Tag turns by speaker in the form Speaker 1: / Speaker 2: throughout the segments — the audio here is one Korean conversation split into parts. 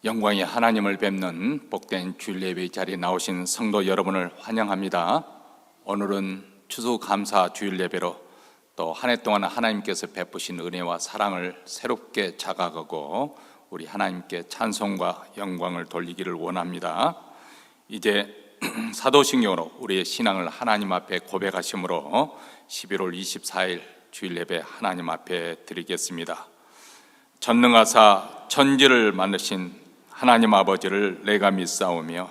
Speaker 1: 영광의 하나님을 뵙는 복된 주일 예배 자리에 나오신 성도 여러분을 환영합니다. 오늘은 추수감사 주일 예배로 또 한 해 동안 하나님께서 베푸신 은혜와 사랑을 새롭게 자각하고 우리 하나님께 찬송과 영광을 돌리기를 원합니다. 이제 사도신경으로 우리의 신앙을 하나님 앞에 고백하심으로 11월 24일 주일 예배 하나님 앞에 드리겠습니다. 전능하사 천지를 만드신 하나님 아버지를 내가 믿사오며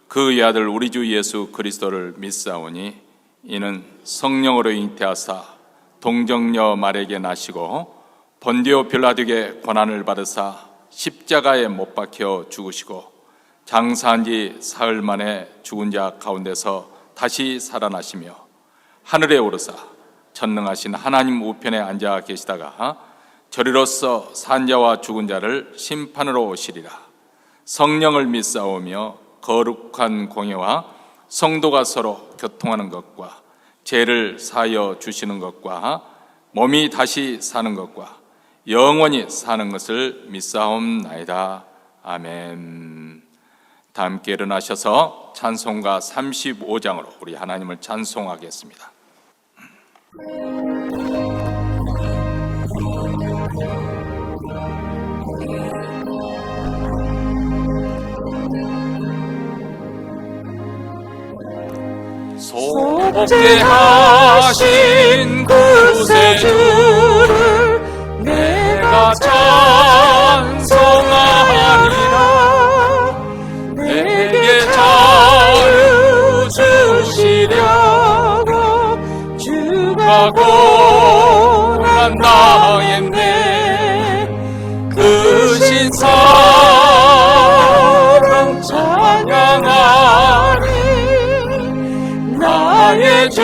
Speaker 1: 그의 아들 우리 주 예수 그리스도를 믿사오니 이는 성령으로 잉태하사 동정녀 마리아에게 나시고 본디오 빌라도에게 고난을 받으사 십자가에 못 박혀 죽으시고 장사한 지 사흘 만에 죽은 자 가운데서 다시 살아나시며 하늘에 오르사 전능하신 하나님 우편에 앉아 계시다가 저리로서 산 자와 죽은 자를 심판으로 오시리라. 성령을 믿사오며 거룩한 공예와 성도가 서로 교통하는 것과 죄를 사하여 주시는 것과 몸이 다시 사는 것과 영원히 사는 것을 믿사옵나이다. 아멘. 다 함께 일어나셔서 찬송가 35장으로 우리 하나님을 찬송하겠습니다. 속죄하신 구세주를 내가 찬송하리라. 내게 자유 주시려고 주가 고난 당했네. 그 신사랑 찬양하리. 나의 죄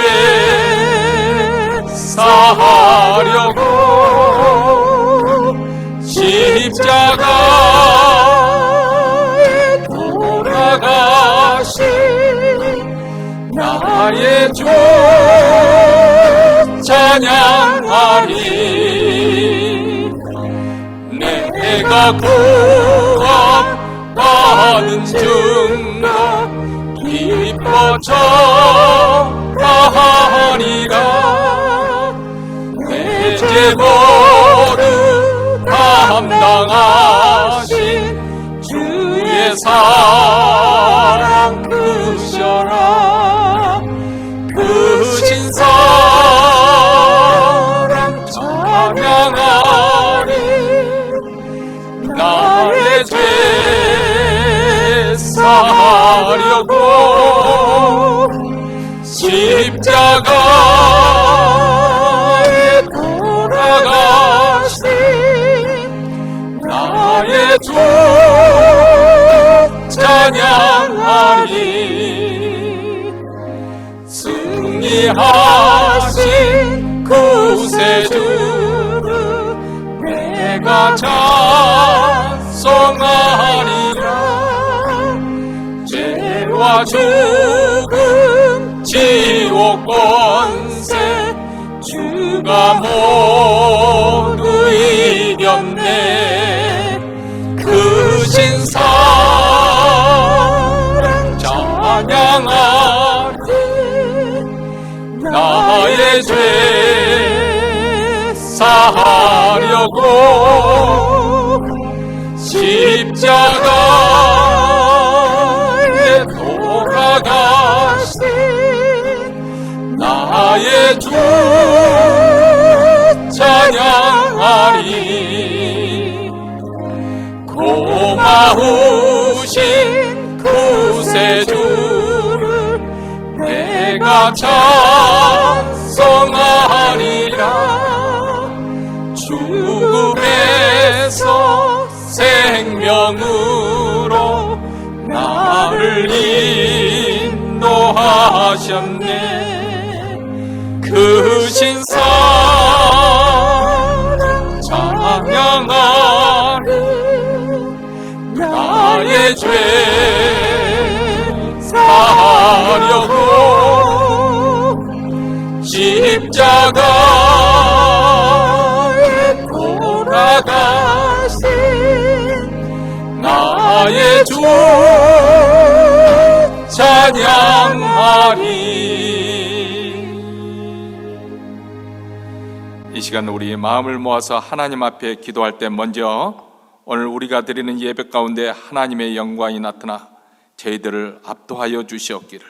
Speaker 1: 사하려고 십자가에 돌아가신 나의 주 찬양하리. 내가 구원받은 증거 기뻐 전하리라. 내 죄 모두 담당하신 주의 사랑 크셔라. 크신 사랑 찬양하리. 나의 죄 사하려고 십자가에 돌아가신 나의 주 찬양하리. 승리하신 구세주를 내가 찬송하리라. 죄와 죽음 지옥 권세 주가 모두 이겼네. 크신 사랑 찬양하리. 나의 죄 사하려고 십자가에 돌아가신 나의 주 찬양하리. 고마우신 구세주를 내가 찬송하리라. 죽음에서 생명으로 나를 인도하셨네. 크신 사랑 찬양하리. 나의 죄 사하려고 십자가에 돌아가신 나 나의 주 찬양하리. 이 시간 우리 마음을 모아서 하나님 앞에 기도할 때 먼저 오늘 우리가 드리는 예배 가운데 하나님의 영광이 나타나 저희들을 압도하여 주시옵기를,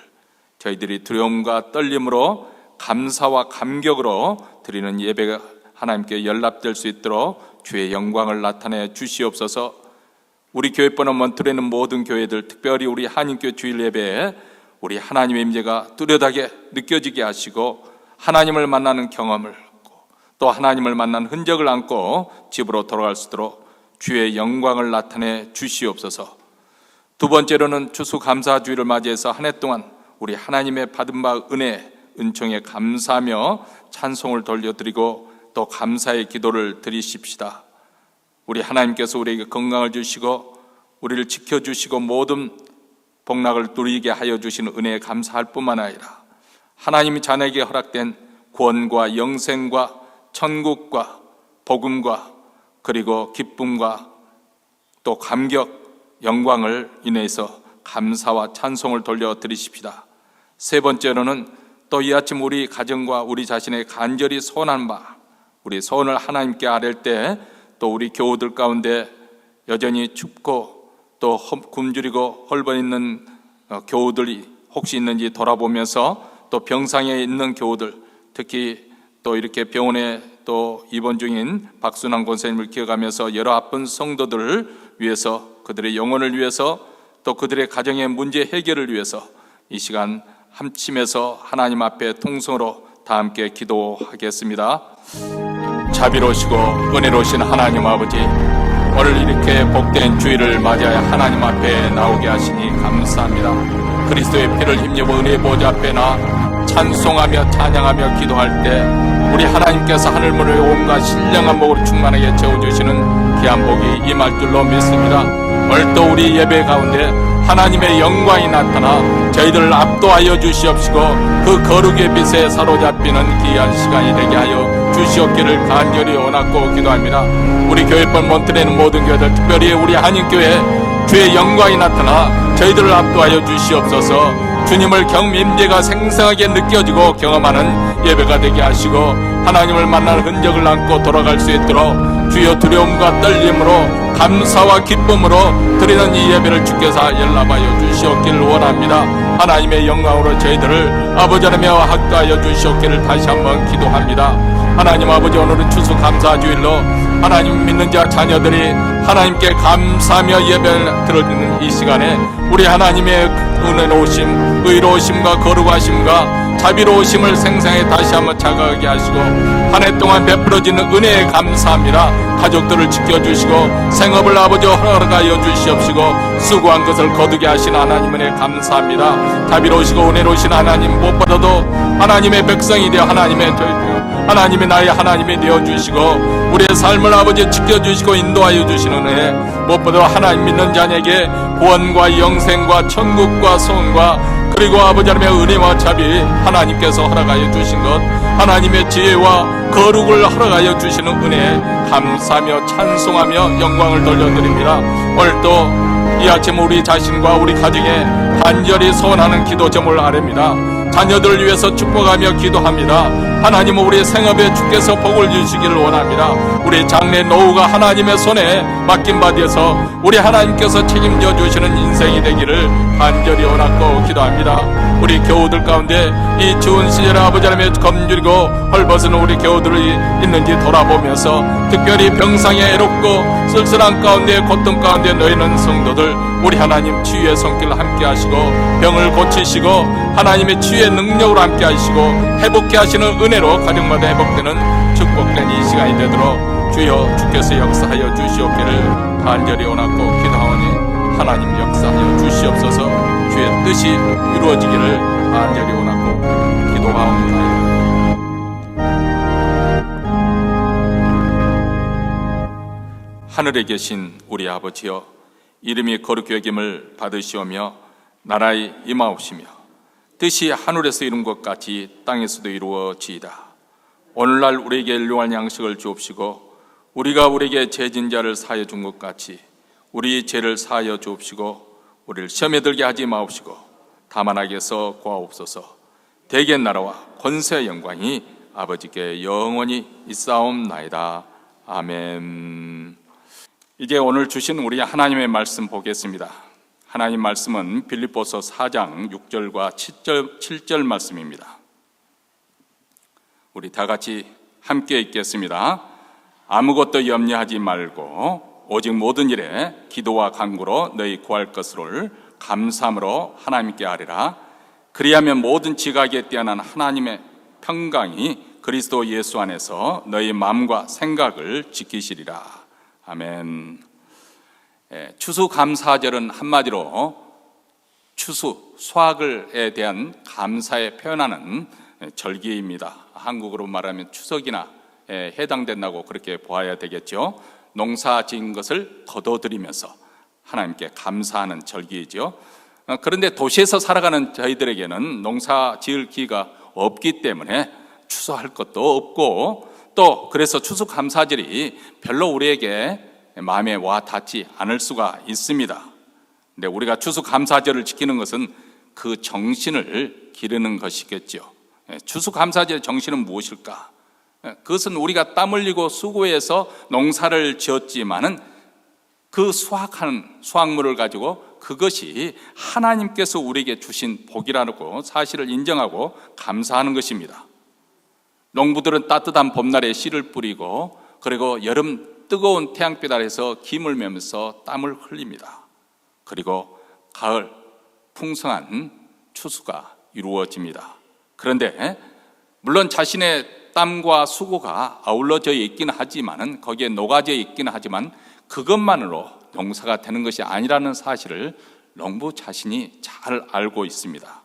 Speaker 1: 저희들이 두려움과 떨림으로 감사와 감격으로 드리는 예배가 하나님께 연락될 수 있도록 주의 영광을 나타내 주시옵소서. 우리 교회뿐만 아니라 모든 교회들, 특별히 우리 한인교회 주일 예배에 우리 하나님의 임재가 뚜렷하게 느껴지게 하시고 하나님을 만나는 경험을, 또 하나님을 만난 흔적을 안고 집으로 돌아갈 수 있도록 주의 영광을 나타내 주시옵소서. 두 번째로는 추수감사주일을 맞이해서 한 해 동안 우리 하나님의 받은 바 은혜, 은총에 감사하며 찬송을 돌려드리고 또 감사의 기도를 드리십시다. 우리 하나님께서 우리에게 건강을 주시고 우리를 지켜주시고 모든 복락을 누리게 하여 주시는 은혜에 감사할 뿐만 아니라 하나님이 자네에게 허락된 구원과 영생과 천국과 복음과 그리고 기쁨과 또 감격, 영광을 인해서 감사와 찬송을 돌려드리십시다. 세 번째로는 또 이 아침 우리 가정과 우리 자신의 간절히 소원한 바, 우리 소원을 하나님께 아랠 때 또 우리 교우들 가운데 여전히 춥고 또 굶주리고 헐벗어 있는 교우들이 혹시 있는지 돌아보면서 또 병상에 있는 교우들, 특히 또 이렇게 병원에 또 입원 중인 박순환 권사님을 기억하면서 여러 아픈 성도들을 위해서, 그들의 영혼을 위해서, 또 그들의 가정의 문제 해결을 위해서 이 시간 함침해서 하나님 앞에 통성으로 다 함께 기도하겠습니다. 자비로우시고 은혜로우신 하나님 아버지, 오늘 이렇게 복된 주일을 맞이하여 하나님 앞에 나오게 하시니 감사합니다. 그리스도의 피를 힘입어 은혜의 보좌 앞에 나 찬송하며 찬양하며 기도할 때 우리 하나님께서 하늘문을 온갖 신령한 복으로 충만하게 채워주시는 귀한 복이 임할 줄로 믿습니다. 오늘 또 우리 예배 가운데 하나님의 영광이 나타나 저희들을 압도하여 주시옵시고 그 거룩의 빛에 사로잡히는 귀한 시간이 되게 하여 주시옵기를 간절히 원하고 기도합니다. 우리 교회뿐 몬트레는 모든 교회들, 특별히 우리 한인교회 주의 영광이 나타나 저희들을 압도하여 주시옵소서. 주님을 임재가 생생하게 느껴지고 경험하는 예배가 되게 하시고 하나님을 만날 흔적을 안고 돌아갈 수 있도록 주여 두려움과 떨림으로 감사와 기쁨으로 드리는 이 예배를 주께서 연락하여 주시옵기를 원합니다. 하나님의 영광으로 저희들을 아버지 하나님여 합도하여 주시옵기를 다시 한번 기도합니다. 하나님 아버지, 오늘은 추수감사주일로 하나님 믿는 자 자녀들이 하나님께 감사하며 예배를 드리는 이 시간에 우리 하나님의 은혜로우심, 의로우심과 거룩하심과 자비로우심을 생생히 다시 한번 자각하게 하시고 한 해 동안 베풀어지는 은혜에 감사합니다. 가족들을 지켜주시고 생업을 아버지 허락하여 주시옵시고 수고한 것을 거두게 하신 하나님 은혜 감사합니다. 자비로우시고 은혜로우신 하나님, 무엇보다도 하나님의 백성이 되어 하나님의 나의 하나님이 되어주시고 우리의 삶을 아버지 지켜주시고 인도하여 주시는 은혜, 무엇보다 하나님 믿는 자에게 구원과 영생과 천국과 소원과 그리고 아버지 하나님의 은혜와 자비 하나님께서 허락하여 주신 것, 하나님의 지혜와 거룩을 허락하여 주시는 은혜 감사하며 찬송하며 영광을 돌려드립니다. 오늘 또 이 아침 우리 자신과 우리 가정에 간절히 소원하는 기도 제목을 아뢰입니다. 자녀들을 위해서 축복하며 기도합니다. 하나님, 우리 생업에 주께서 복을 주시기를 원합니다. 우리 장래 노후가 하나님의 손에 맡긴 바 되어서 우리 하나님께서 책임져 주시는 인생이 되기를 간절히 원하고 기도합니다. 우리 교우들 가운데 이 추운 시절에 아버지 하나님의 검주리고 헐벗은 우리 교우들이 있는지 돌아보면서 특별히 병상에 애롭고 쓸쓸한 가운데 고통 가운데 놓이는 성도들, 우리 하나님 치유의 손길을 함께 하시고 병을 고치시고 하나님의 치유의 능력으로 함께 하시고 회복케 하시는 은혜로 가정마다 회복되는 축복된 이 시간이 되도록 주여 주께서 역사하여 주시옵기를 간절히 원하고 기도하오니 하나님 역사하여 주시옵소서. 주의 뜻이 이루어지기를 간절히 원하고 기도하옵니다. 하늘에 계신 우리 아버지여, 이름이 거룩히 여김을 받으시오며 나라의 임하옵시며 뜻이 하늘에서 이룬 것 같이 땅에서도 이루어지이다. 오늘날 우리에게 일용할 양식을 주옵시고 우리가 우리에게 죄진 자를 사하여 준 것 같이 우리 죄를 사하여 주옵시고 우리를 시험에 들게 하지 마옵시고 다만 악에서 구하옵소서. 대개 나라와 권세의 영광이 아버지께 영원히 있사옵나이다. 아멘. 이제 오늘 주신 우리 하나님의 말씀 보겠습니다. 하나님 말씀은 빌립보서 4장 6절과 7절 말씀입니다. 우리 다 같이 함께 읽겠습니다. 아무것도 염려하지 말고 오직 모든 일에 기도와 간구로 너희 구할 것을 감사함으로 하나님께 아뢰라. 그리하면 모든 지각에 뛰어난 하나님의 평강이 그리스도 예수 안에서 너희 마음과 생각을 지키시리라. 아멘. 추수감사절은 한마디로 추수, 수확에 대한 감사에 표현하는 절기입니다. 한국으로 말하면 추석이나 해당된다고 그렇게 보아야 되겠죠. 농사 지은 것을 거둬들이면서 하나님께 감사하는 절기이죠. 그런데 도시에서 살아가는 저희들에게는 농사 지을 기회가 없기 때문에 추수할 것도 없고, 또 그래서 추수감사절이 별로 우리에게 마음에 와 닿지 않을 수가 있습니다. 근데 우리가 추수감사절을 지키는 것은 그 정신을 기르는 것이겠죠. 추수감사절의 정신은 무엇일까? 그것은 우리가 땀 흘리고 수고해서 농사를 지었지만은 그 수확한 수확물을 가지고 그것이 하나님께서 우리에게 주신 복이라고 사실을 인정하고 감사하는 것입니다. 농부들은 따뜻한 봄날에 씨를 뿌리고 그리고 여름 뜨거운 태양빛 아래서 김을 매면서 땀을 흘립니다. 그리고 가을 풍성한 추수가 이루어집니다. 그런데 물론 자신의 땀과 수고가 아울러져 있기는 하지만은, 거기에 녹아져 있기는 하지만 그것만으로 농사가 되는 것이 아니라는 사실을 농부 자신이 잘 알고 있습니다.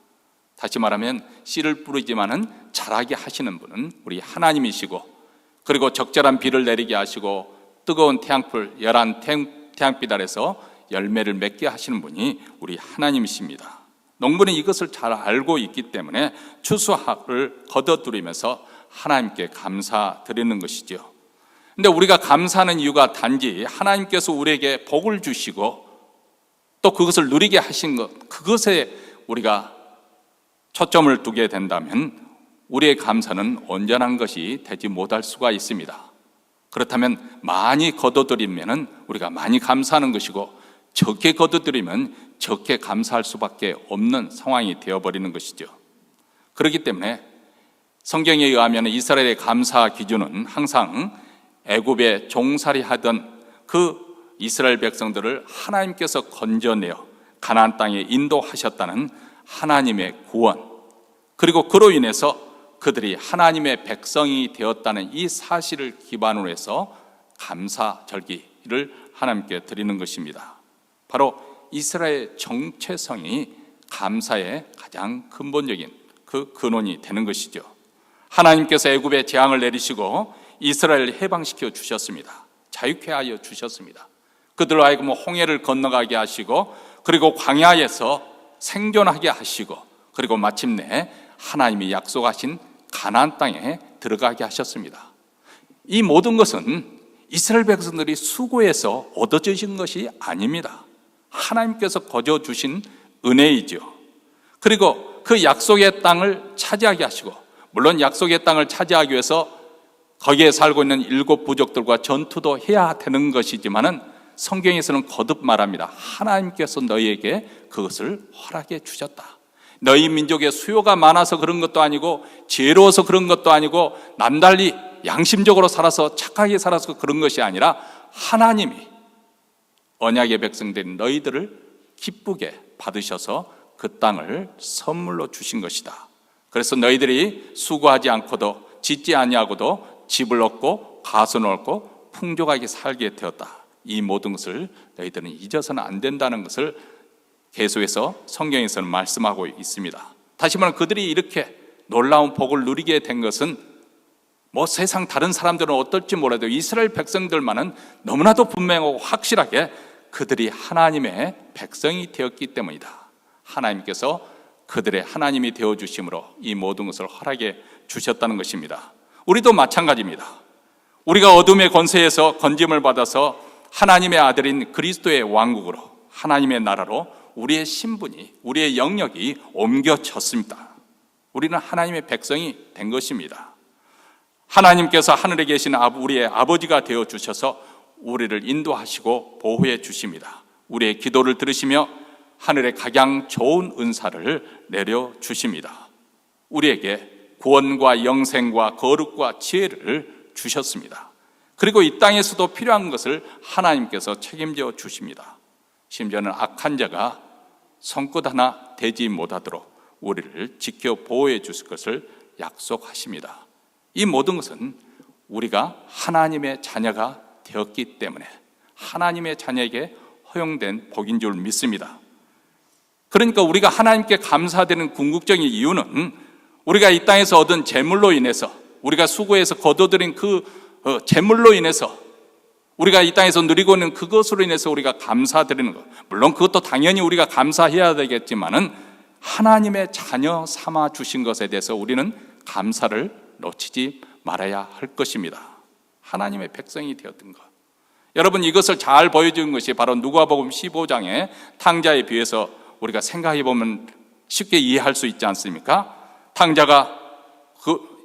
Speaker 1: 다시 말하면 씨를 뿌리지만은 자라게 하시는 분은 우리 하나님이시고, 그리고 적절한 비를 내리게 하시고 뜨거운 열한 태양빛 아래서 열매를 맺게 하시는 분이 우리 하나님이십니다. 농부는 이것을 잘 알고 있기 때문에 추수를 거둬들이면서 하나님께 감사드리는 것이죠. 근데 우리가 감사하는 이유가 단지 하나님께서 우리에게 복을 주시고 또 그것을 누리게 하신 것, 그것에 우리가 초점을 두게 된다면 우리의 감사는 온전한 것이 되지 못할 수가 있습니다. 그렇다면 많이 거둬들이면 우리가 많이 감사하는 것이고, 적게 거둬들이면 적게 감사할 수밖에 없는 상황이 되어버리는 것이죠. 그렇기 때문에 성경에 의하면 이스라엘의 감사 기준은 항상 애굽에 종살이 하던 그 이스라엘 백성들을 하나님께서 건져내어 가나안 땅에 인도하셨다는 하나님의 구원, 그리고 그로 인해서 그들이 하나님의 백성이 되었다는 이 사실을 기반으로 해서 감사 절기를 하나님께 드리는 것입니다. 바로 이스라엘 정체성이 감사의 가장 근본적인 그 근원이 되는 것이죠. 하나님께서 애굽에 재앙을 내리시고 이스라엘을 해방시켜 주셨습니다. 자유케 하여 주셨습니다. 그들로 하여금 홍해를 건너가게 하시고, 그리고 광야에서 생존하게 하시고, 그리고 마침내 하나님이 약속하신 가나안 땅에 들어가게 하셨습니다. 이 모든 것은 이스라엘 백성들이 수고해서 얻어지신 것이 아닙니다. 하나님께서 거저 주신 은혜이죠. 그리고 그 약속의 땅을 차지하게 하시고, 물론 약속의 땅을 차지하기 위해서 거기에 살고 있는 7 부족들과 전투도 해야 되는 것이지만은 성경에서는 거듭 말합니다. 하나님께서 너희에게 그것을 허락해 주셨다. 너희 민족의 수요가 많아서 그런 것도 아니고, 죄로워서 그런 것도 아니고, 남달리 양심적으로 살아서 착하게 살아서 그런 것이 아니라 하나님이 언약의 백성들인 너희들을 기쁘게 받으셔서 그 땅을 선물로 주신 것이다. 그래서 너희들이 수고하지 않고도 짓지 아니하고도 집을 얻고 가선을 얻고 풍족하게 살게 되었다. 이 모든 것을 너희들은 잊어서는 안 된다는 것을 계속해서 성경에서는 말씀하고 있습니다. 다시 말하면 그들이 이렇게 놀라운 복을 누리게 된 것은 세상 다른 사람들은 어떨지 몰라도 이스라엘 백성들만은 너무나도 분명하고 확실하게 그들이 하나님의 백성이 되었기 때문이다. 하나님께서 그들의 하나님이 되어주심으로 이 모든 것을 허락해 주셨다는 것입니다. 우리도 마찬가지입니다. 우리가 어둠의 권세에서 건짐을 받아서 하나님의 아들인 그리스도의 왕국으로, 하나님의 나라로 우리의 신분이, 우리의 영역이 옮겨졌습니다. 우리는 하나님의 백성이 된 것입니다. 하나님께서 하늘에 계신 우리의 아버지가 되어 주셔서 우리를 인도하시고 보호해 주십니다. 우리의 기도를 들으시며 하늘의 각양 좋은 은사를 내려 주십니다. 우리에게 구원과 영생과 거룩과 지혜를 주셨습니다. 그리고 이 땅에서도 필요한 것을 하나님께서 책임져 주십니다. 심지어는 악한 자가 손끝 하나 대지 못하도록 우리를 지켜 보호해 주실 것을 약속하십니다. 이 모든 것은 우리가 하나님의 자녀가 되었기 때문에 하나님의 자녀에게 허용된 복인 줄 믿습니다. 그러니까 우리가 하나님께 감사드리는 궁극적인 이유는 우리가 이 땅에서 얻은 재물로 인해서, 우리가 수고해서 거둬들인 그 재물로 인해서, 우리가 이 땅에서 누리고 있는 그것으로 인해서 우리가 감사드리는 것, 물론 그것도 당연히 우리가 감사해야 되겠지만은 하나님의 자녀 삼아 주신 것에 대해서 우리는 감사를 놓치지 말아야 할 것입니다. 하나님의 백성이 되었던 것, 여러분, 이것을 잘 보여주는 것이 바로 누가복음 15장의 탕자에 비해서 우리가 생각해 보면 쉽게 이해할 수 있지 않습니까? 탕자가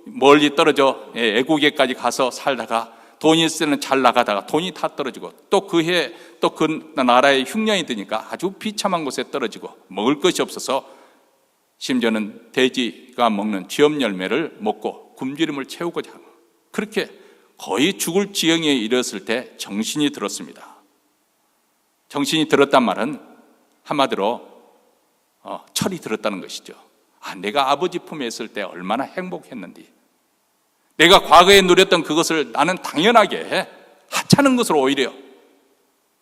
Speaker 1: 멀리 떨어져 애국에까지 가서 살다가 돈이 있을 때는 잘 나가다가 돈이 다 떨어지고, 또 그 해 또 그 나라에 흉년이 드니까 아주 비참한 곳에 떨어지고 먹을 것이 없어서 심지어는 돼지가 먹는 쥐엄 열매를 먹고 굶주림을 채우고자 하고, 그렇게 거의 죽을 지경에 이르렀을 때 정신이 들었습니다. 정신이 들었단 말은 한마디로 철이 들었다는 것이죠. 내가 아버지 품에 있을 때 얼마나 행복했는지, 내가 과거에 누렸던 그것을 나는 당연하게 하찮은 것으로 오히려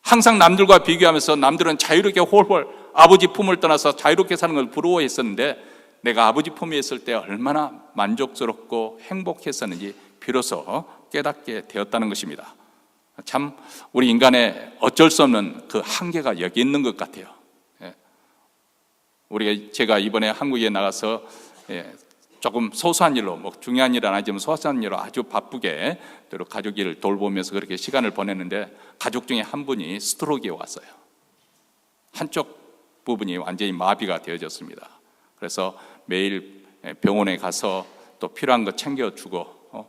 Speaker 1: 항상 남들과 비교하면서 남들은 자유롭게 홀홀 아버지 품을 떠나서 자유롭게 사는 걸 부러워했었는데, 내가 아버지 품에 있을 때 얼마나 만족스럽고 행복했었는지 비로소 깨닫게 되었다는 것입니다. 참 우리 인간의 어쩔 수 없는 그 한계가 여기 있는 것 같아요. 제가 이번에 한국에 나가서 조금 소소한 일로, 중요한 일은 아니지만 소소한 일로 아주 바쁘게 가족 일을 돌보면서 그렇게 시간을 보냈는데, 가족 중에 한 분이 스트로크에 왔어요. 한쪽 부분이 완전히 마비가 되어졌습니다. 그래서 매일 병원에 가서 또 필요한 거 챙겨주고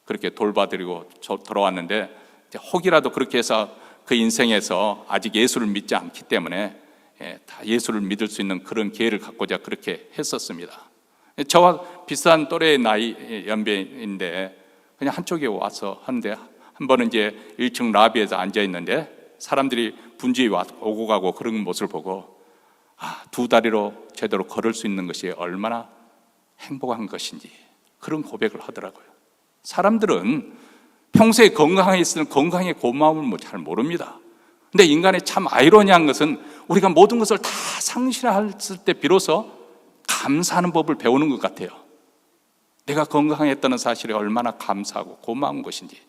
Speaker 1: 그렇게 돌봐드리고 돌아왔는데, 혹이라도 그렇게 해서 그 인생에서 아직 예수를 믿지 않기 때문에 다 예수를 믿을 수 있는 그런 기회를 갖고자 그렇게 했었습니다. 저와 비슷한 또래의 나이 연배인데 그냥 한쪽에 와서 하는데, 한 번은 이제 1층 라비에서 앉아 있는데 사람들이 분주히 오고 가고 그런 모습을 보고, 두 다리로 제대로 걸을 수 있는 것이 얼마나 행복한 것인지 그런 고백을 하더라고요. 사람들은 평소에 건강하게 있으면 건강의 고마움을 잘 모릅니다. 근데 인간의 참 아이러니한 것은 우리가 모든 것을 다 상실했을 때 비로소 감사하는 법을 배우는 것 같아요. 내가 건강했다는 사실에 얼마나 감사하고 고마운 것인지,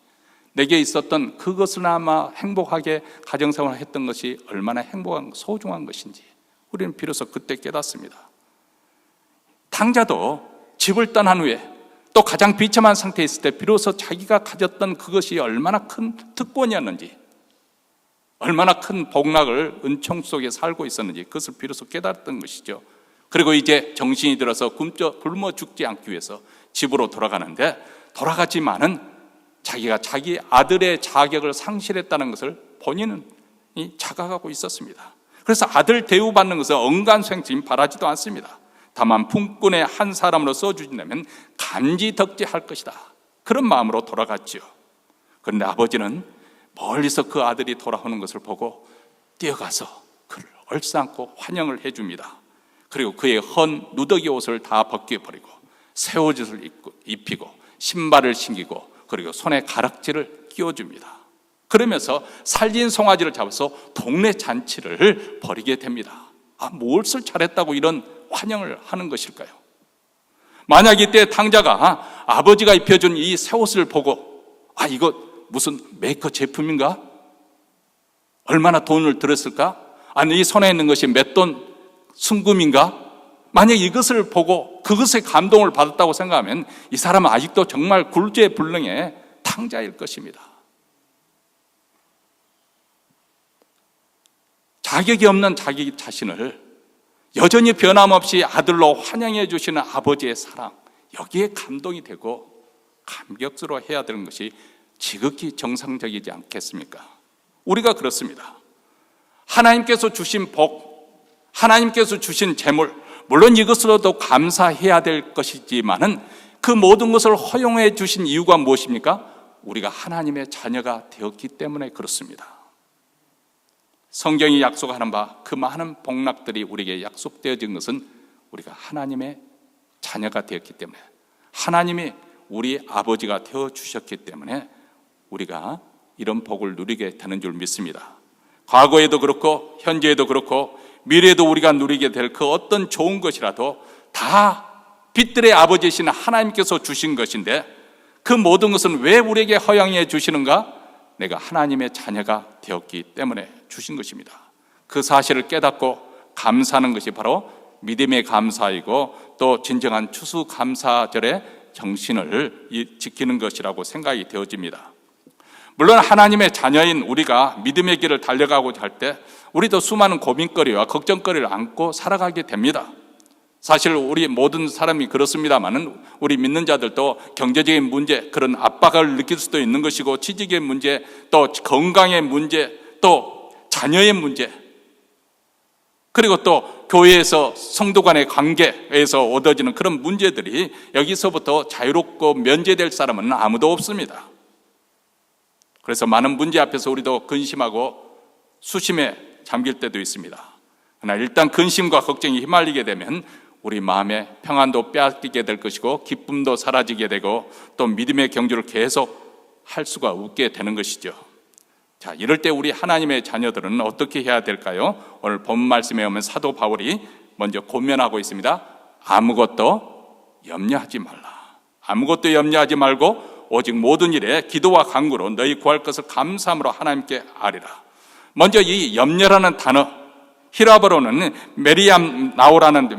Speaker 1: 내게 있었던 그것을나마 행복하게 가정생활을 했던 것이 얼마나 행복한, 소중한 것인지 우리는 비로소 그때 깨닫습니다. 탕자도 집을 떠난 후에 또 가장 비참한 상태에 있을 때 비로소 자기가 가졌던 그것이 얼마나 큰 특권이었는지, 얼마나 큰 복락을 은총 속에 살고 있었는지 그것을 비로소 깨달았던 것이죠. 그리고 이제 정신이 들어서 굶어 죽지 않기 위해서 집으로 돌아가는데, 돌아가지만은 자기가 자기 아들의 자격을 상실했다는 것을 본인은 자각하고 있었습니다. 그래서 아들 대우받는 것은 언간생심 바라지도 않습니다. 다만 품꾼의 한 사람으로 써주신다면 감지덕지할 것이다, 그런 마음으로 돌아갔지요. 그런데 아버지는 멀리서 그 아들이 돌아오는 것을 보고 뛰어가서 그를 얼싸안고 환영을 해줍니다. 그리고 그의 헌 누더기 옷을 다 벗겨버리고 새 옷을 입히고 신발을 신기고 그리고 손에 가락지를 끼워줍니다. 그러면서 살린 송아지를 잡아서 동네 잔치를 벌이게 됩니다. 무엇을 잘했다고 이런 환영을 하는 것일까요? 만약 이때 탕자가 아버지가 입혀준 이 새 옷을 보고 이거 무슨 메이커 제품인가? 얼마나 돈을 들였을까? 아니, 이 손에 있는 것이 맷돈 순금인가? 만약 이것을 보고 그것에 감동을 받았다고 생각하면 이 사람은 아직도 정말 굴죄불능의 탕자일 것입니다. 자격이 없는 자기 자신을 여전히 변함없이 아들로 환영해 주시는 아버지의 사랑, 여기에 감동이 되고 감격스러워해야 되는 것이 지극히 정상적이지 않겠습니까? 우리가 그렇습니다. 하나님께서 주신 복, 하나님께서 주신 재물, 물론 이것으로도 감사해야 될 것이지만은 그 모든 것을 허용해 주신 이유가 무엇입니까? 우리가 하나님의 자녀가 되었기 때문에 그렇습니다. 성경이 약속하는 바 그 많은 복락들이 우리에게 약속되어진 것은 우리가 하나님의 자녀가 되었기 때문에, 하나님이 우리 아버지가 되어주셨기 때문에 우리가 이런 복을 누리게 되는 줄 믿습니다. 과거에도 그렇고 현재에도 그렇고 미래에도 우리가 누리게 될 그 어떤 좋은 것이라도 다 빛들의 아버지이신 하나님께서 주신 것인데, 그 모든 것은 왜 우리에게 허용해 주시는가? 내가 하나님의 자녀가 되었기 때문에 주신 것입니다. 그 사실을 깨닫고 감사하는 것이 바로 믿음의 감사이고 또 진정한 추수감사절의 정신을 지키는 것이라고 생각이 되어집니다. 물론 하나님의 자녀인 우리가 믿음의 길을 달려가고자 할 때 우리도 수많은 고민거리와 걱정거리를 안고 살아가게 됩니다. 사실 우리 모든 사람이 그렇습니다만은 우리 믿는 자들도 경제적인 문제, 그런 압박을 느낄 수도 있는 것이고, 취직의 문제, 또 건강의 문제, 또 자녀의 문제, 그리고 또 교회에서 성도 간의 관계에서 얻어지는 그런 문제들이, 여기서부터 자유롭고 면제될 사람은 아무도 없습니다. 그래서 많은 문제 앞에서 우리도 근심하고 수심에 잠길 때도 있습니다. 그러나 일단 근심과 걱정이 휘말리게 되면 우리 마음의 평안도 빼앗기게 될 것이고, 기쁨도 사라지게 되고, 또 믿음의 경주를 계속 할 수가 없게 되는 것이죠. 자, 이럴 때 우리 하나님의 자녀들은 어떻게 해야 될까요? 오늘 본 말씀에 오면 사도 바울이 먼저 권면하고 있습니다. 아무것도 염려하지 말라. 아무것도 염려하지 말고 오직 모든 일에 기도와 간구로 너희 구할 것을 감사함으로 하나님께 아뢰라. 먼저 이 염려라는 단어, 히라버로는 메리나오라는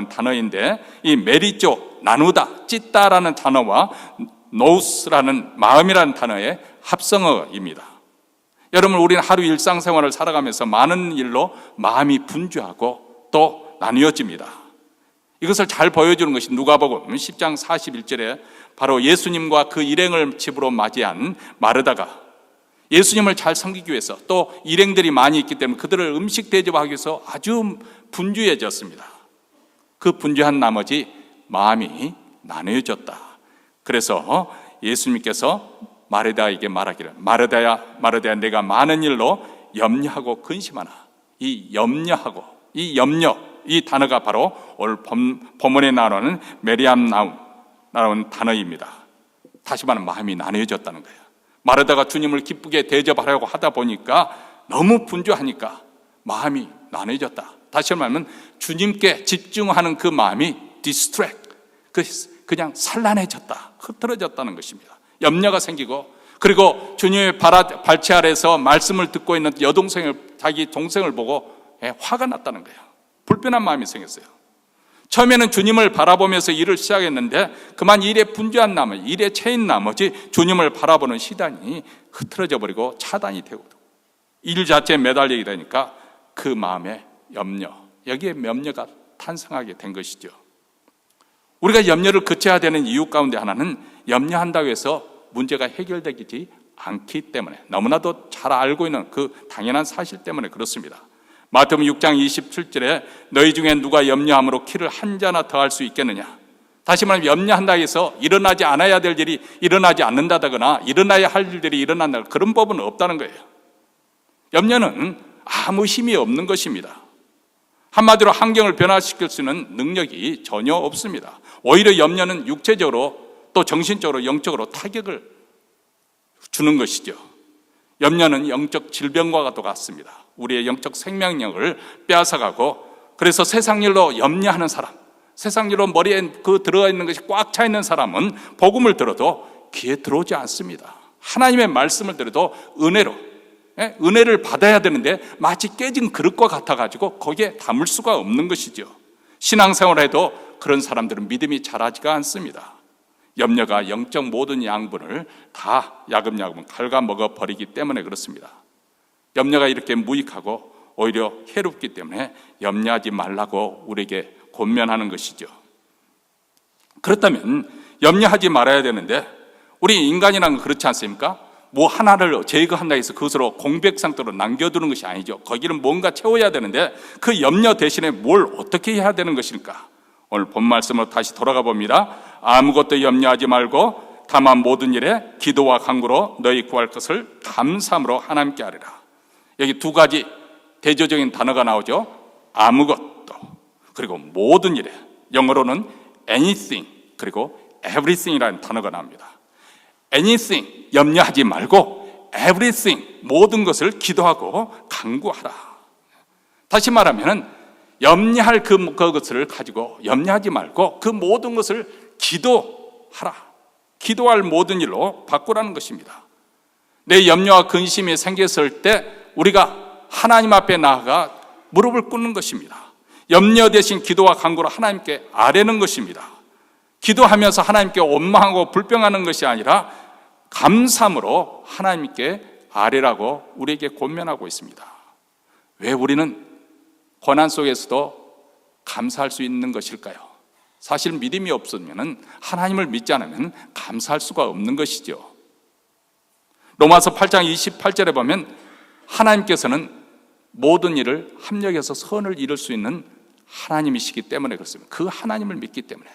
Speaker 1: 단어인데, 이 메리조, 나누다, 찢다라는 단어와 노우스라는 마음이라는 단어의 합성어입니다. 여러분, 우리는 하루 일상생활을 살아가면서 많은 일로 마음이 분주하고 또 나뉘어집니다. 이것을 잘 보여주는 것이 누가복음 10장 41절에 바로 예수님과 그 일행을 집으로 맞이한 마르다가 예수님을 잘 섬기기 위해서, 또 일행들이 많이 있기 때문에 그들을 음식 대접하기 위해서 아주 분주해졌습니다. 그 분주한 나머지 마음이 나뉘어졌다. 그래서 예수님께서 마르다에게 말하기를, 마르다야, 마르다야, 내가 많은 일로 염려하고 근심하나. 이 염려하고, 이 염려, 이 단어가 바로 오늘 본문에 나오는 메리암 나온 단어입니다. 다시 말하면 마음이 나뉘어졌다는 거예요. 마르다가 주님을 기쁘게 대접하려고 하다 보니까 너무 분주하니까 마음이 나눠졌다. 다시 말하면 주님께 집중하는 그 마음이 distract, 그냥 산란해졌다, 흐트러졌다는 것입니다. 염려가 생기고, 그리고 주님의 발치 아래서 말씀을 듣고 있는 자기 동생을 보고 화가 났다는 거예요. 불편한 마음이 생겼어요. 처음에는 주님을 바라보면서 일을 시작했는데 그만 일에 분주한 나머지, 일에 채인 나머지 주님을 바라보는 시단이 흐트러져 버리고 차단이 되고, 일 자체에 매달리게 되니까 그 마음의 염려, 여기에 염려가 탄생하게 된 것이죠. 우리가 염려를 그쳐야 되는 이유 가운데 하나는 염려한다고 해서 문제가 해결되지 않기 때문에, 너무나도 잘 알고 있는 그 당연한 사실 때문에 그렇습니다. 마태복음 6장 27절에 너희 중에 누가 염려함으로 키를 한 자나 더할 수 있겠느냐. 다시 말하면 염려한다 해서 일어나지 않아야 될 일이 일어나지 않는다거나 일어나야 할 일들이 일어난다, 그런 법은 없다는 거예요. 염려는 아무 힘이 없는 것입니다. 한마디로 환경을 변화시킬 수 있는 능력이 전혀 없습니다. 오히려 염려는 육체적으로 또 정신적으로 영적으로 타격을 주는 것이죠. 염려는 영적 질병과도 같습니다. 우리의 영적 생명력을 빼앗아가고, 그래서 세상 일로 염려하는 사람, 세상 일로 머리에 들어가 있는 것이 꽉 차 있는 사람은 복음을 들어도 귀에 들어오지 않습니다. 하나님의 말씀을 들어도 은혜를 받아야 되는데 마치 깨진 그릇과 같아가지고 거기에 담을 수가 없는 것이죠. 신앙생활을 해도 그런 사람들은 믿음이 자라지가 않습니다. 염려가 영적 모든 양분을 다 야금야금 갉아먹어 버리기 때문에 그렇습니다. 염려가 이렇게 무익하고 오히려 해롭기 때문에 염려하지 말라고 우리에게 권면하는 것이죠. 그렇다면 염려하지 말아야 되는데, 우리 인간이란 건 그렇지 않습니까? 뭐 하나를 제거한다 해서 그것으로 공백 상태로 남겨두는 것이 아니죠. 거기는 뭔가 채워야 되는데 그 염려 대신에 뭘 어떻게 해야 되는 것일까? 오늘 본 말씀으로 다시 돌아가 봅니다. 아무것도 염려하지 말고 다만 모든 일에 기도와 간구로 너희 구할 것을 감사함으로 하나님께 아뢰라. 여기 두 가지 대조적인 단어가 나오죠. 아무것도, 그리고 모든 일에, 영어로는 anything, 그리고 everything이라는 단어가 나옵니다. anything, 염려하지 말고 everything, 모든 것을 기도하고 간구하라. 다시 말하면 염려할 그것을 가지고 염려하지 말고 그 모든 것을 기도하라. 기도할 모든 일로 바꾸라는 것입니다. 내 염려와 근심이 생겼을 때 우리가 하나님 앞에 나아가 무릎을 꿇는 것입니다. 염려 대신 기도와 간구로 하나님께 아뢰는 것입니다. 기도하면서 하나님께 원망하고 불평하는 것이 아니라 감사함으로 하나님께 아뢰라고 우리에게 권면하고 있습니다. 왜 우리는 고난 속에서도 감사할 수 있는 것일까요? 사실 믿음이 없으면, 하나님을 믿지 않으면 감사할 수가 없는 것이죠. 로마서 8장 28절에 보면 하나님께서는 모든 일을 합력해서 선을 이룰 수 있는 하나님이시기 때문에 그렇습니다. 그 하나님을 믿기 때문에.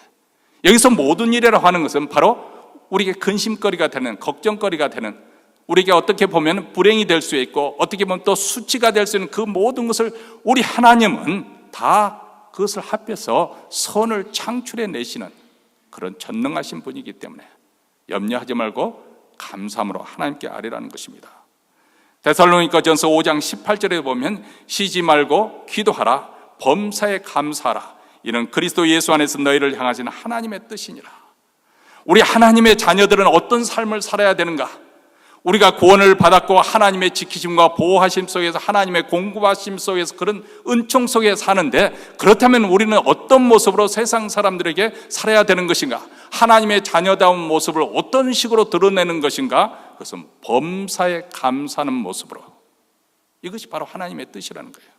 Speaker 1: 여기서 모든 일이라고 하는 것은 바로 우리에게 근심거리가 되는, 걱정거리가 되는, 우리에게 어떻게 보면 불행이 될 수 있고 어떻게 보면 또 수치가 될 수 있는 그 모든 것을 우리 하나님은 다 그것을 합해서 선을 창출해 내시는 그런 전능하신 분이기 때문에 염려하지 말고 감사함으로 하나님께 아뢰라는 것입니다. 데살로니가전서 5장 18절에 보면 쉬지 말고 기도하라, 범사에 감사하라, 이는 그리스도 예수 안에서 너희를 향하신 하나님의 뜻이니라. 우리 하나님의 자녀들은 어떤 삶을 살아야 되는가? 우리가 구원을 받았고 하나님의 지키심과 보호하심 속에서, 하나님의 공급하심 속에서, 그런 은총 속에 사는데, 그렇다면 우리는 어떤 모습으로 세상 사람들에게 살아야 되는 것인가? 하나님의 자녀다운 모습을 어떤 식으로 드러내는 것인가? 그것은 범사에 감사하는 모습으로. 이것이 바로 하나님의 뜻이라는 거예요.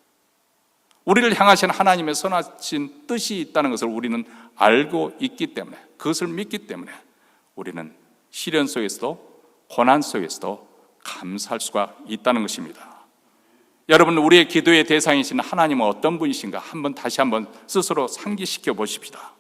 Speaker 1: 우리를 향하신 하나님의 선하신 뜻이 있다는 것을 우리는 알고 있기 때문에, 그것을 믿기 때문에 우리는 시련 속에서도 고난 속에서도 감사할 수가 있다는 것입니다. 여러분, 우리의 기도의 대상이신 하나님은 어떤 분이신가? 다시 한번 스스로 상기시켜 보십시다.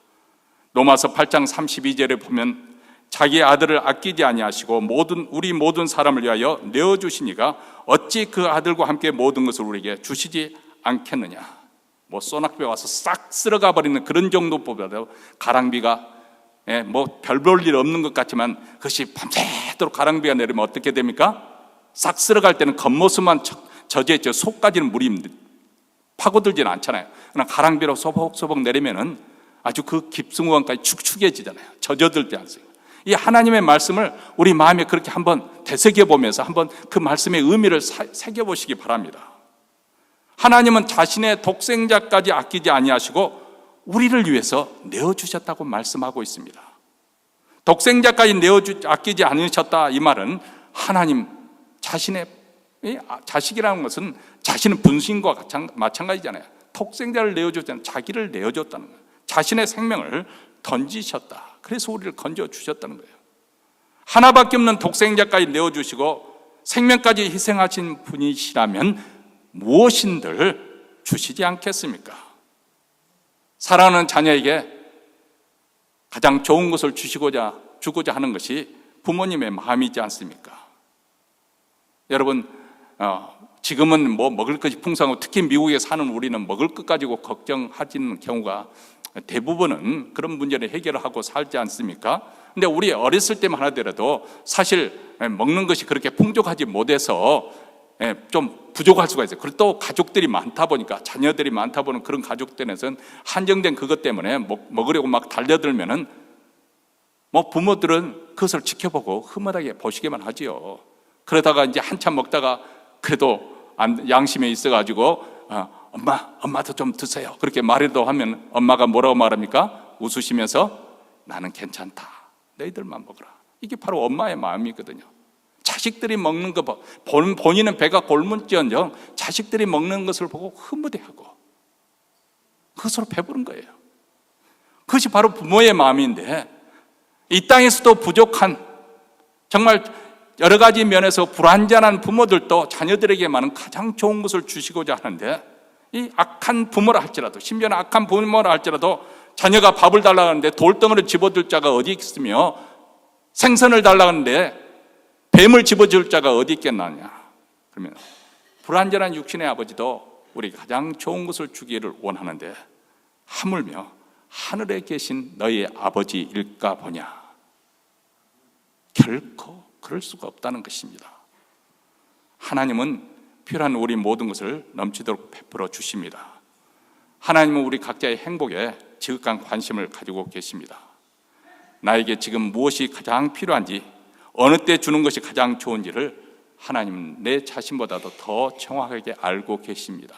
Speaker 1: 로마서 8장 32절에 보면 자기 아들을 아끼지 아니하시고 우리 모든 사람을 위하여 내어주시니가 어찌 그 아들과 함께 모든 것을 우리에게 주시지 않겠느냐. 소낙비에 와서 싹 쓸어가 버리는 그런 정도보다도 가랑비가 별 볼 일 없는 것 같지만 그것이 밤새도록 가랑비가 내리면 어떻게 됩니까? 싹 쓸어갈 때는 겉모습만 젖어있죠. 속까지는 물이 파고들지는 않잖아요. 그러나 가랑비로 소복소복 내리면은 아주 그 깊숙이까지 축축해지잖아요. 젖어들지 않습니다. 이 하나님의 말씀을 우리 마음에 그렇게 한번 되새겨보면서 한번 그 말씀의 의미를 새겨보시기 바랍니다. 하나님은 자신의 독생자까지 아끼지 아니하시고 우리를 위해서 내어주셨다고 말씀하고 있습니다. 독생자까지 아끼지 않으셨다, 이 말은 하나님 자신의 자식이라는 것은 자신의 분신과 마찬가지잖아요. 독생자를 내어줬잖아요. 자기를 내어줬다는 거예요. 자신의 생명을 던지셨다. 그래서 우리를 건져주셨다는 거예요. 하나밖에 없는 독생자까지 내어주시고 생명까지 희생하신 분이시라면 무엇인들 주시지 않겠습니까? 사랑하는 자녀에게 가장 좋은 것을 주고자 하는 것이 부모님의 마음이지 않습니까? 여러분, 지금은 먹을 것이 풍성하고 특히 미국에 사는 우리는 먹을 것 가지고 걱정하시는 경우가 대부분은 그런 문제를 해결하고 살지 않습니까? 근데 우리 어렸을 때만 하더라도 사실 먹는 것이 그렇게 풍족하지 못해서 좀 부족할 수가 있어요. 그리고 또 가족들이 많다 보니까, 자녀들이 많다 보는 그런 가족들에서는 한정된 그것 때문에 먹으려고 막 달려들면은 부모들은 그것을 지켜보고 흐뭇하게 보시기만 하지요. 그러다가 이제 한참 먹다가 그래도 양심에 있어가지고 엄마도 좀 드세요, 그렇게 말해도 하면 엄마가 뭐라고 말합니까? 웃으시면서 나는 괜찮다, 너희들만 먹어라. 이게 바로 엄마의 마음이거든요. 자식들이 먹는 거 본인은 배가 골문지언정 자식들이 먹는 것을 보고 흐뭇해하고 그것으로 배부른 거예요. 그것이 바로 부모의 마음인데, 이 땅에서도 부족한, 정말 여러 가지 면에서 불완전한 부모들도 자녀들에게만은 가장 좋은 것을 주시고자 하는데, 이 악한 부모라 할지라도, 심지어는 악한 부모라 할지라도 자녀가 밥을 달라고 하는데 돌덩어리를 집어줄 자가 어디 있으며, 생선을 달라고 하는데 뱀을 집어줄 자가 어디 있겠느냐. 그러면 불완전한 육신의 아버지도 우리가 가장 좋은 것을 주기를 원하는데, 하물며 하늘에 계신 너희 아버지일까 보냐. 결코 그럴 수가 없다는 것입니다. 하나님은 필요한 우리 모든 것을 넘치도록 베풀어 주십니다. 하나님은 우리 각자의 행복에 지극한 관심을 가지고 계십니다. 나에게 지금 무엇이 가장 필요한지, 어느 때 주는 것이 가장 좋은지를 하나님은 내 자신보다도 더 정확하게 알고 계십니다.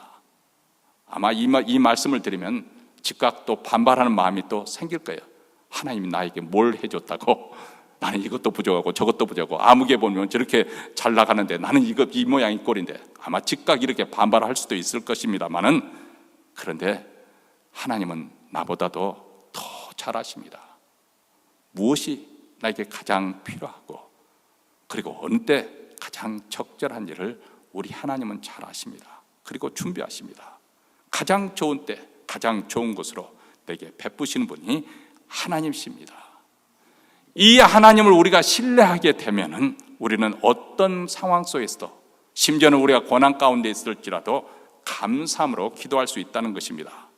Speaker 1: 아마 이 말씀을 드리면 즉각 또 반발하는 마음이 또 생길 거예요. 하나님이 나에게 뭘 해줬다고, 나는 이것도 부족하고 저것도 부족하고, 아무개 보면 저렇게 잘 나가는데 나는 이 모양이 꼴인데, 아마 즉각 이렇게 반발할 수도 있을 것입니다만은, 그런데 하나님은 나보다도 더 잘 아십니다. 무엇이 나에게 가장 필요하고, 그리고 어느 때 가장 적절한 일을 우리 하나님은 잘 아십니다. 그리고 준비하십니다. 가장 좋은 때 가장 좋은 것으로 내게 베푸시는 분이 하나님이십니다. 이 하나님을 우리가 신뢰하게 되면은 우리는 어떤 상황 속에서도, 심지어는 우리가 고난 가운데 있을지라도 감사함으로 기도할 수 있다는 것입니다.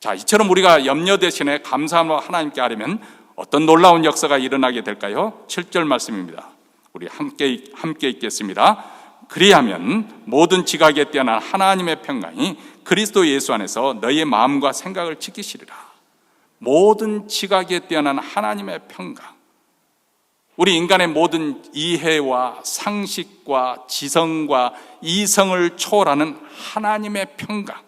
Speaker 1: 자, 이처럼 우리가 염려 대신에 감사함으로 하나님께 하려면 어떤 놀라운 역사가 일어나게 될까요? 7절 말씀입니다. 우리 함께 읽겠습니다. 그리하면 모든 지각에 뛰어난 하나님의 평강이 그리스도 예수 안에서 너희의 마음과 생각을 지키시리라. 모든 지각에 뛰어난 하나님의 평강, 우리 인간의 모든 이해와 상식과 지성과 이성을 초월하는 하나님의 평강,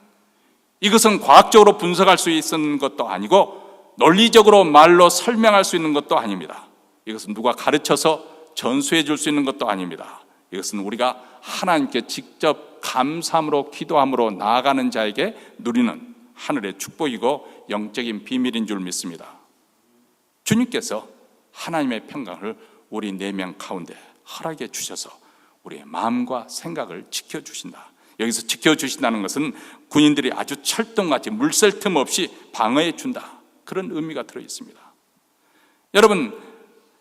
Speaker 1: 이것은 과학적으로 분석할 수 있는 것도 아니고 논리적으로 말로 설명할 수 있는 것도 아닙니다. 이것은 누가 가르쳐서 전수해 줄 수 있는 것도 아닙니다. 이것은 우리가 하나님께 직접 감사함으로 기도함으로 나아가는 자에게 누리는 하늘의 축복이고 영적인 비밀인 줄 믿습니다. 주님께서 하나님의 평강을 우리 4명 가운데 허락해 주셔서 우리의 마음과 생각을 지켜주신다. 여기서 지켜주신다는 것은 군인들이 아주 철동같이 물샐 틈 없이 방어해 준다, 그런 의미가 들어있습니다. 여러분,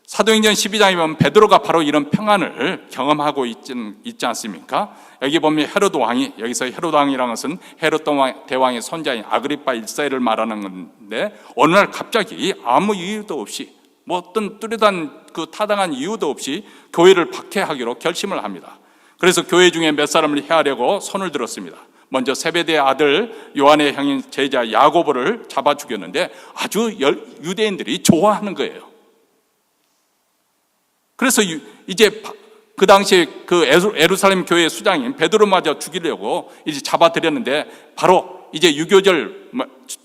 Speaker 1: 사도행전 12장에 보면 베드로가 바로 이런 평안을 경험하고 있지 않습니까? 여기 보면 헤로드 왕이, 여기서 헤로드 왕이라는 것은 헤롯 대왕의 손자인 아그리파 1세를 말하는 건데, 어느 날 갑자기 아무 이유도 없이, 뭐 어떤 뚜렷한 타당한 이유도 없이 교회를 박해하기로 결심을 합니다. 그래서 교회 중에 몇 사람을 해하려고 손을 들었습니다. 먼저 세베대의 아들 요한의 형인 제자 야고보를 잡아 죽였는데 아주 유대인들이 좋아하는 거예요. 그래서 이제 그 당시에 그 예루살렘 교회의 수장인 베드로마저 죽이려고 이제 잡아들였는데, 바로 이제 유교절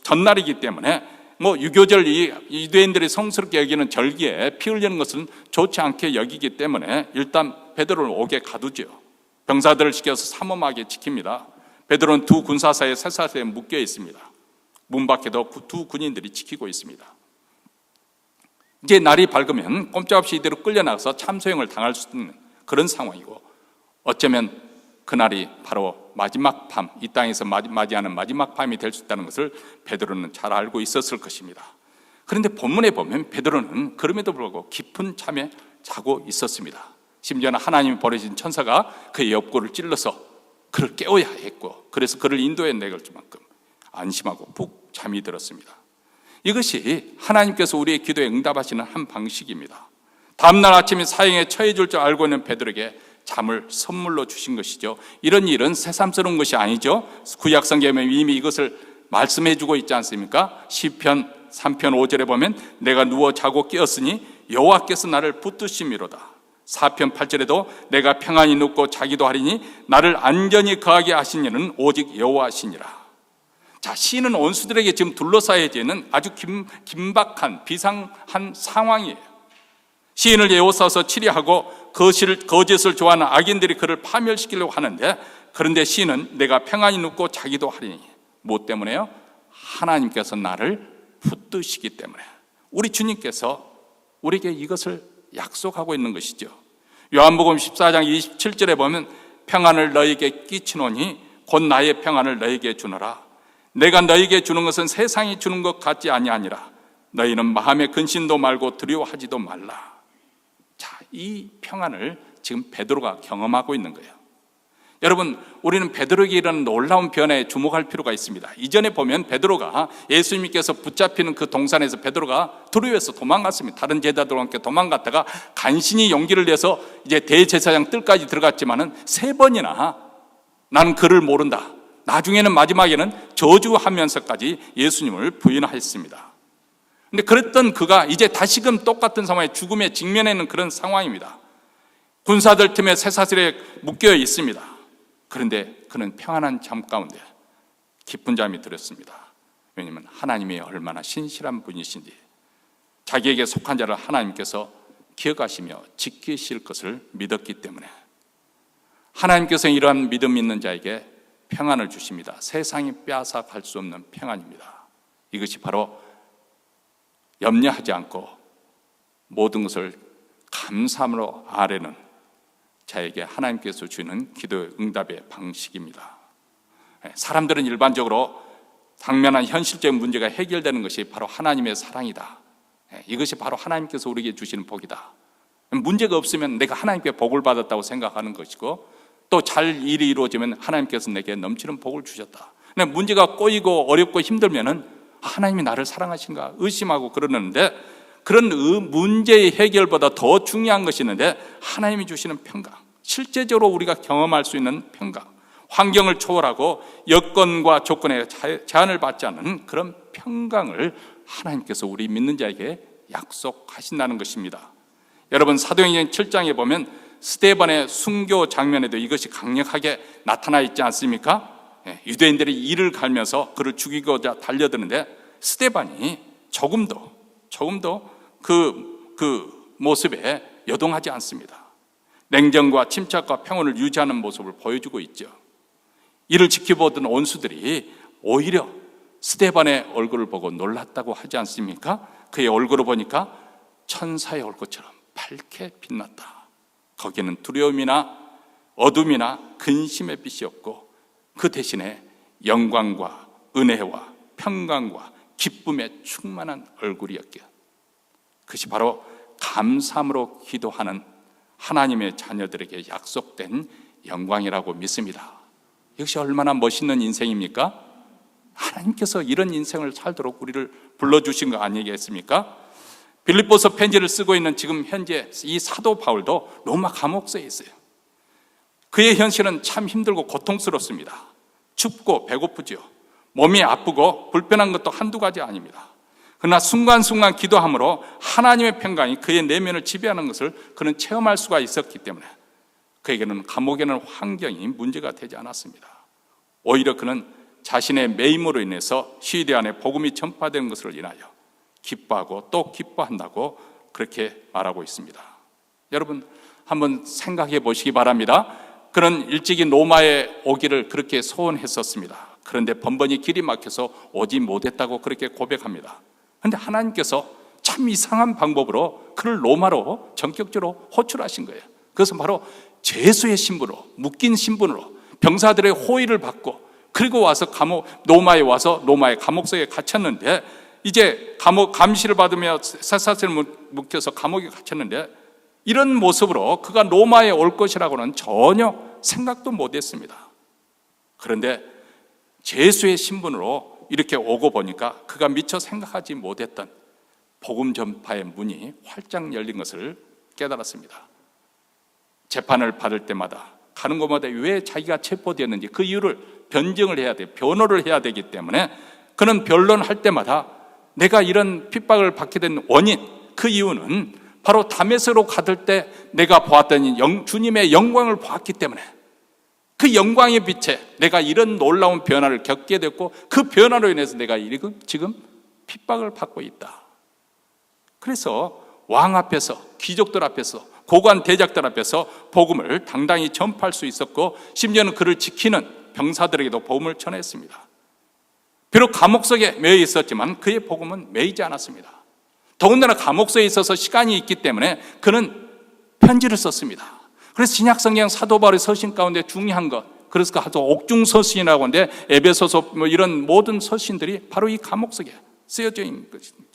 Speaker 1: 전날이기 때문에 유교절 유대인들이 성스럽게 여기는 절기에 피 흘리는 것은 좋지 않게 여기기 때문에 일단 베드로를 옥에 가두죠. 병사들을 시켜서 삼엄하게 지킵니다. 베드로는 두 군사사의 쇠사슬에 묶여 있습니다. 문 밖에도 두 군인들이 지키고 있습니다. 이제 날이 밝으면 꼼짝없이 이대로 끌려나가서 참소형을 당할 수 있는 그런 상황이고, 어쩌면 그날이 바로 마지막 밤, 이 땅에서 맞이하는 마지막 밤이 될 수 있다는 것을 베드로는 잘 알고 있었을 것입니다. 그런데 본문에 보면 베드로는 그럼에도 불구하고 깊은 잠에 자고 있었습니다. 심지어는 하나님이 보내신 천사가 그의 옆구리를 찔러서 그를 깨워야 했고, 그래서 그를 인도해 내갈 만큼 안심하고 푹 잠이 들었습니다. 이것이 하나님께서 우리의 기도에 응답하시는 한 방식입니다. 다음날 아침에 사형에 처해질 줄 알고 있는 베드로에게 잠을 선물로 주신 것이죠. 이런 일은 새삼스러운 것이 아니죠. 구약 성경에 이미 이것을 말씀해 주고 있지 않습니까? 시편 3편 5절에 보면 내가 누워 자고 깨었으니 여호와께서 나를 붙드심이로다. 4편 8절에도 내가 평안히 눕고 자기도 하리니 나를 안전히 거하게 하신 이는 오직 여호와시니라. 자, 시인은 원수들에게 지금 둘러싸여져 있는 아주 긴박한 비상한 상황이에요. 시인을 에워싸서 치리하고 거짓을 좋아하는 악인들이 그를 파멸시키려고 하는데, 그런데 시인은 내가 평안히 눕고 자기도 하리니. 무엇 때문에요? 하나님께서 나를 붙드시기 때문에. 우리 주님께서 우리에게 이것을 약속하고 있는 것이죠. 요한복음 14장 27절에 보면 평안을 너에게 끼치노니 곧 나의 평안을 너에게 주노라. 내가 너에게 주는 것은 세상이 주는 것 같지 아니하니라. 너희는 마음의 근심도 말고 두려워하지도 말라. 자, 이 평안을 지금 베드로가 경험하고 있는 거예요. 여러분, 우리는 베드로에게 이런 놀라운 변화에 주목할 필요가 있습니다. 이전에 보면 베드로가 예수님께서 붙잡히는 그 동산에서 베드로가 두려워해서 도망갔습니다. 다른 제자들과 함께 도망갔다가 간신히 용기를 내서 이제 대제사장 뜰까지 들어갔지만은 3번이나 나는 그를 모른다. 나중에는 마지막에는 저주하면서까지 예수님을 부인했습니다. 근데 그랬던 그가 이제 다시금 똑같은 상황에 죽음에 직면해 있는 그런 상황입니다. 군사들 틈에 쇠사슬에 묶여 있습니다. 그런데 그는 평안한 잠 가운데 깊은 잠이 들었습니다. 왜냐하면 하나님이 얼마나 신실한 분이신지, 자기에게 속한 자를 하나님께서 기억하시며 지키실 것을 믿었기 때문에. 하나님께서 이러한 믿음 있는 자에게 평안을 주십니다. 세상이 빼앗아 갈 수 없는 평안입니다. 이것이 바로 염려하지 않고 모든 것을 감사함으로 아뢰는 자에게 하나님께서 주는 기도의 응답의 방식입니다. 사람들은 일반적으로 당면한 현실적인 문제가 해결되는 것이 바로 하나님의 사랑이다. 이것이 바로 하나님께서 우리에게 주시는 복이다. 문제가 없으면 내가 하나님께 복을 받았다고 생각하는 것이고, 또 잘 일이 이루어지면 하나님께서 내게 넘치는 복을 주셨다. 근데 문제가 꼬이고 어렵고 힘들면은 하나님이 나를 사랑하신가 의심하고 그러는데, 그런 문제의 해결보다 더 중요한 것이 있는데 하나님이 주시는 평강, 실제적으로 우리가 경험할 수 있는 평강, 환경을 초월하고 여건과 조건에 제한을 받지 않는 그런 평강을 하나님께서 우리 믿는 자에게 약속하신다는 것입니다. 여러분, 사도행전 7장에 보면 스데반의 순교 장면에도 이것이 강력하게 나타나 있지 않습니까? 유대인들이 이를 갈면서 그를 죽이고자 달려드는데 스데반이 조금도 그 모습에 여동하지 않습니다. 냉정과 침착과 평온을 유지하는 모습을 보여주고 있죠. 이를 지켜보던 원수들이 오히려 스데반의 얼굴을 보고 놀랐다고 하지 않습니까? 그의 얼굴을 보니까 천사의 얼굴처럼 밝게 빛났다. 거기에는 두려움이나 어둠이나 근심의 빛이 없고 그 대신에 영광과 은혜와 평강과 기쁨에 충만한 얼굴이었기에, 그것이 바로 감사함으로 기도하는 하나님의 자녀들에게 약속된 영광이라고 믿습니다. 이것이 얼마나 멋있는 인생입니까? 하나님께서 이런 인생을 살도록 우리를 불러주신 거 아니겠습니까? 빌립보서 편지를 쓰고 있는 지금 현재 이 사도 바울도 로마 감옥서에 있어요. 그의 현실은 참 힘들고 고통스럽습니다. 춥고 배고프죠. 몸이 아프고 불편한 것도 한두 가지 아닙니다. 그러나 순간순간 기도함으로 하나님의 평강이 그의 내면을 지배하는 것을 그는 체험할 수가 있었기 때문에 그에게는 감옥에는 환경이 문제가 되지 않았습니다. 오히려 그는 자신의 매임으로 인해서 시대 안에 복음이 전파되는 것을 인하여 기뻐하고 또 기뻐한다고 그렇게 말하고 있습니다. 여러분, 한번 생각해 보시기 바랍니다. 그는 일찍이 로마에 오기를 그렇게 소원했었습니다. 그런데 번번이 길이 막혀서 오지 못했다고 그렇게 고백합니다. 그런데 하나님께서 참 이상한 방법으로 그를 로마로 전격적으로 호출하신 거예요. 그것은 바로 죄수의 신분으로, 묶인 신분으로 병사들의 호의를 받고, 그리고 와서 로마에 와서 로마의 감옥소에 갇혔는데, 이제 감시를 받으며 쇠사슬을 묶여서 감옥에 갇혔는데, 이런 모습으로 그가 로마에 올 것이라고는 전혀 생각도 못했습니다. 그런데 죄수의 신분으로 이렇게 오고 보니까 그가 미처 생각하지 못했던 복음 전파의 문이 활짝 열린 것을 깨달았습니다. 재판을 받을 때마다 가는 곳마다 왜 자기가 체포되었는지 그 이유를 변증을 해야 돼, 변호를 해야 되기 때문에 그는 변론할 때마다 내가 이런 핍박을 받게 된 원인, 그 이유는 바로 다메섹으로 가들 때 내가 보았던 주님의 영광을 보았기 때문에, 그 영광의 빛에 내가 이런 놀라운 변화를 겪게 됐고, 그 변화로 인해서 내가 지금 핍박을 받고 있다. 그래서 왕 앞에서, 귀족들 앞에서, 고관 대작들 앞에서 복음을 당당히 전파할 수 있었고, 심지어는 그를 지키는 병사들에게도 복음을 전했습니다. 비록 감옥 속에 매여 있었지만 그의 복음은 매이지 않았습니다. 더군다나 감옥 속에 있어서 시간이 있기 때문에 그는 편지를 썼습니다. 그래서 신약성경 사도 바울의 서신 가운데 중요한 것, 그래서 그 옥중 서신이라고 하는데, 에베소서 이런 모든 서신들이 바로 이 감옥 속에 쓰여져 있는 것입니다.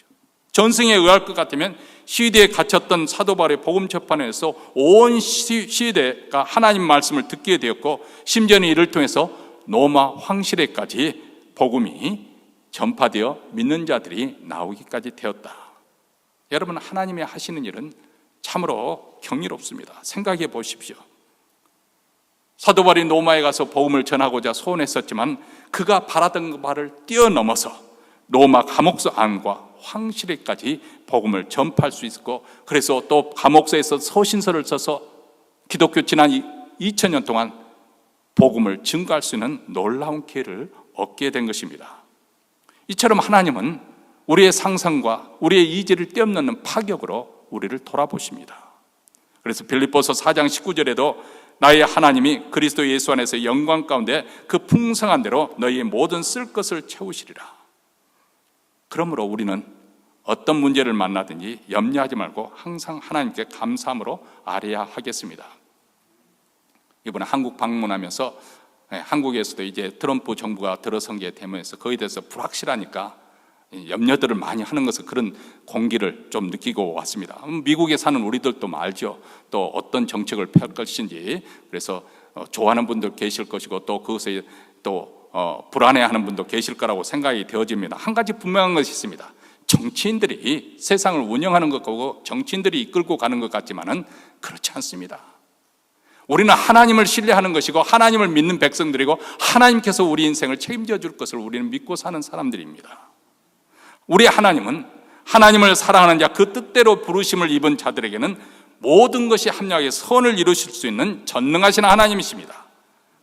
Speaker 1: 전승에 의할 것 같으면 시대에 갇혔던 사도 바울의 복음 전파에서 온 시대가 하나님 말씀을 듣게 되었고, 심지어는 이를 통해서 로마 황실에까지 복음이 전파되어 믿는 자들이 나오기까지 되었다. 여러분, 하나님이 하시는 일은 참으로 경이롭습니다. 생각해 보십시오. 사도 바울이 로마에 가서 복음을 전하고자 소원했었지만 그가 바라던 바를 뛰어넘어서 로마 감옥소 안과 황실에까지 복음을 전파할 수 있었고, 그래서 또 감옥소에서 서신서를 써서 기독교 지난 2000년 동안 복음을 증거할 수 있는 놀라운 기회를 얻게 된 것입니다. 이처럼 하나님은 우리의 상상과 우리의 이지를 뛰어넘는 파격으로 우리를 돌아보십니다. 그래서 빌립보서 4장 19절에도 나의 하나님이 그리스도 예수 안에서 영광 가운데 그 풍성한 대로 너희의 모든 쓸 것을 채우시리라. 그러므로 우리는 어떤 문제를 만나든지 염려하지 말고 항상 하나님께 감사함으로 아뢰야 하겠습니다. 이번에 한국 방문하면서 한국에서도 이제 트럼프 정부가 들어선 게 되면서 거기에 대해서 불확실하니까 염려들을 많이 하는 것은 그런 공기를 좀 느끼고 왔습니다. 미국에 사는 우리들도 알죠. 또 어떤 정책을 펼 것인지. 그래서 좋아하는 분들 계실 것이고, 또 그것에 또 불안해하는 분도 계실 거라고 생각이 되어집니다. 한 가지 분명한 것이 있습니다. 정치인들이 세상을 운영하는 것 같고 정치인들이 이끌고 가는 것 같지만은 그렇지 않습니다. 우리는 하나님을 신뢰하는 것이고 하나님을 믿는 백성들이고 하나님께서 우리 인생을 책임져 줄 것을 우리는 믿고 사는 사람들입니다. 우리 하나님은 하나님을 사랑하는 자, 그 뜻대로 부르심을 입은 자들에게는 모든 것이 합력하게 선을 이루실 수 있는 전능하신 하나님이십니다.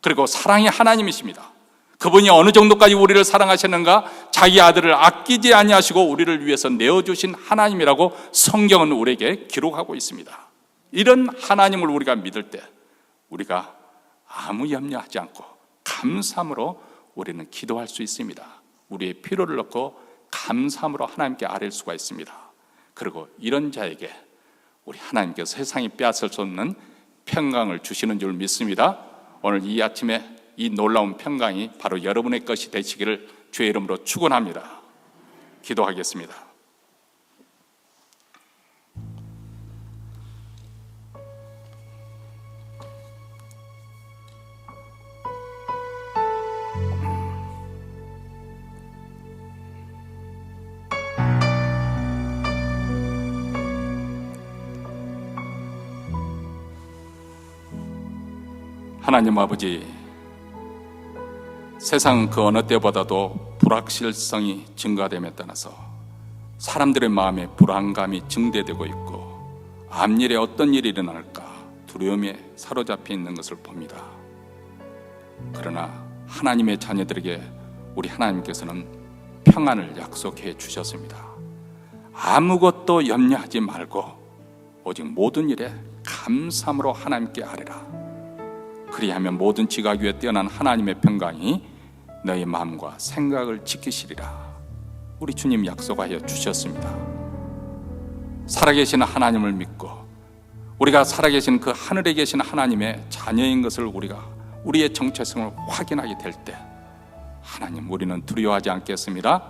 Speaker 1: 그리고 사랑의 하나님이십니다. 그분이 어느 정도까지 우리를 사랑하셨는가? 자기 아들을 아끼지 아니하시고 우리를 위해서 내어주신 하나님이라고 성경은 우리에게 기록하고 있습니다. 이런 하나님을 우리가 믿을 때 우리가 아무 염려하지 않고 감사함으로 우리는 기도할 수 있습니다. 우리의 필요를 넣고 감사함으로 하나님께 아뢰 수가 있습니다. 그리고 이런 자에게 우리 하나님께서 세상이 빼앗을 수 없는 평강을 주시는 줄 믿습니다. 오늘 이 아침에 이 놀라운 평강이 바로 여러분의 것이 되시기를 주의 이름으로 축원합니다. 기도하겠습니다. 하나님 아버지, 세상 그 어느 때보다도 불확실성이 증가됨에 따라서 사람들의 마음에 불안감이 증대되고 있고 앞일에 어떤 일이 일어날까 두려움에 사로잡혀 있는 것을 봅니다. 그러나 하나님의 자녀들에게 우리 하나님께서는 평안을 약속해 주셨습니다. 아무것도 염려하지 말고 오직 모든 일에 감사함으로 하나님께 아뢰라. 그리하면 모든 지각 위에 뛰어난 하나님의 평강이 너희 마음과 생각을 지키시리라. 우리 주님 약속하여 주셨습니다. 살아계신 하나님을 믿고 우리가 살아계신 그 하늘에 계신 하나님의 자녀인 것을 우리가 우리의 정체성을 확인하게 될 때 하나님, 우리는 두려워하지 않겠습니다.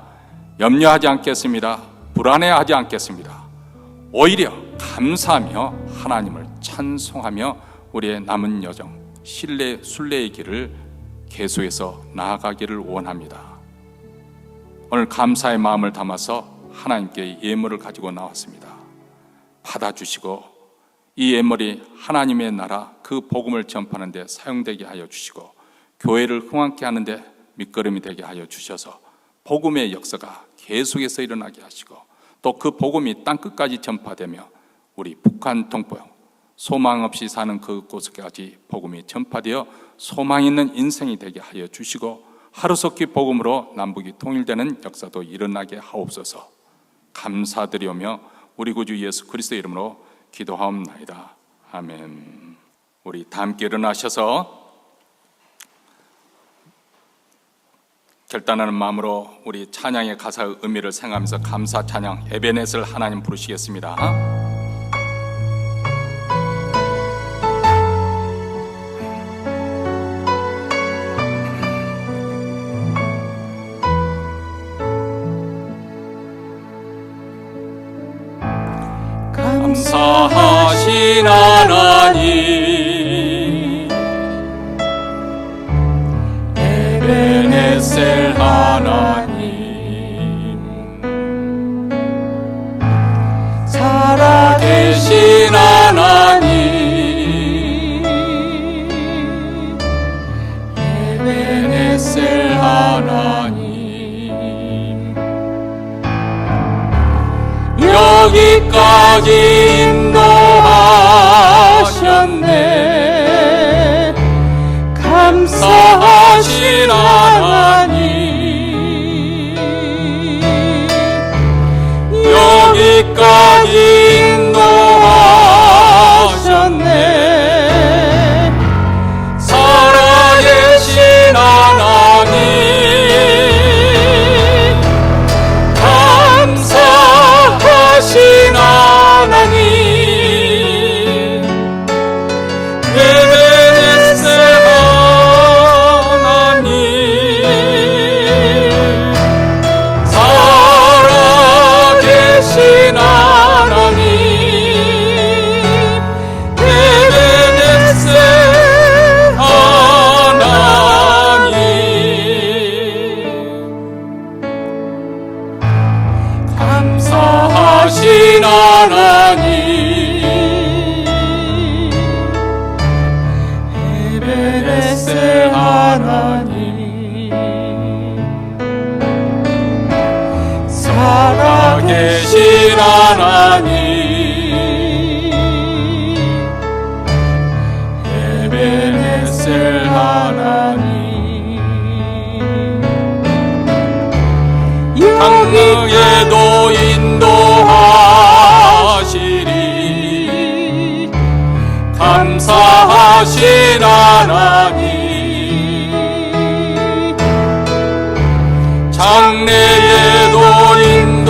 Speaker 1: 염려하지 않겠습니다. 불안해하지 않겠습니다. 오히려 감사하며 하나님을 찬송하며 우리의 남은 여정 신뢰 순례의 길을 계속해서 나아가기를 원합니다. 오늘 감사의 마음을 담아서 하나님께 예물을 가지고 나왔습니다. 받아주시고 이 예물이 하나님의 나라 그 복음을 전파하는 데 사용되게 하여 주시고 교회를 흥왕케 하는 데 밑거름이 되게 하여 주셔서 복음의 역사가 계속해서 일어나게 하시고 또 그 복음이 땅끝까지 전파되며 우리 북한 동포 소망 없이 사는 그곳까지 복음이 전파되어 소망 있는 인생이 되게 하여 주시고 하루속히 복음으로 남북이 통일되는 역사도 일어나게 하옵소서. 감사드리오며 우리 구주 예수 그리스도의 이름으로 기도하옵나이다. 아멘. 우리 다 함께 일어나셔서 결단하는 마음으로 우리 찬양의 가사의 의미를 생각하면서 감사 찬양 에베네셀 하나님 부르시겠습니다. 감사하신 하나님, 에베네셀 하나님, 살아계신 하나님, 에베네셀 하나님, 여기까지 인도하셨네. 감사하신 하나님, 여기까지 인도하셨네. 살아계신 하나님, 감사하신 하나님, 에베네셀 하나님, 살아계신 하나님, 에베네셀 하나님, 감사하신 하나님, 에베네셀 하나님, 살아계신 하나님, 에베네셀 하나님, 강릉에도 인도하시리. 감사하신 하나님, 장래에도 인도하시리.